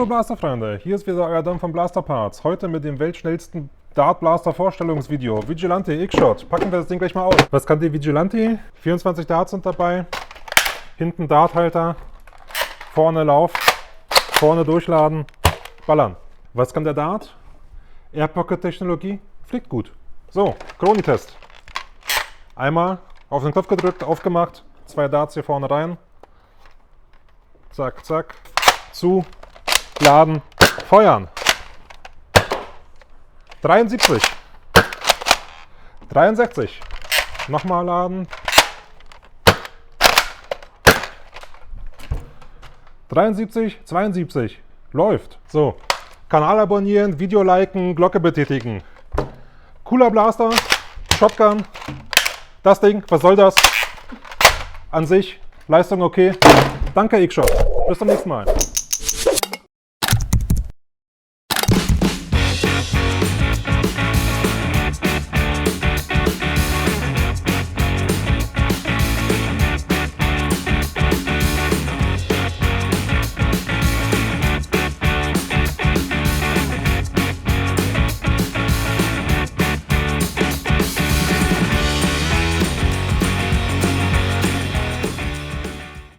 Hallo Blasterfreunde, hier ist wieder euer Dom von Blaster Parts. Heute mit dem weltschnellsten Dart Blaster Vorstellungsvideo. Vigilante X-Shot. Packen wir das Ding gleich mal aus. Was kann die Vigilante? 24 Darts sind dabei. Hinten Darthalter. Vorne Lauf. Vorne durchladen. Ballern. Was kann der Dart? Air Pocket Technologie. Fliegt gut. So, Chronitest. Einmal auf den Knopf gedrückt, aufgemacht. 2 Darts hier vorne rein. Zack, zack. Zu. Laden. Feuern. 73. 63. Nochmal laden. 73, 72. Läuft. So. Kanal abonnieren, Video liken, Glocke betätigen. Cooler Blaster. Shotgun. Das Ding, was soll das? An sich, Leistung okay. Danke X-Shot. Bis zum nächsten Mal.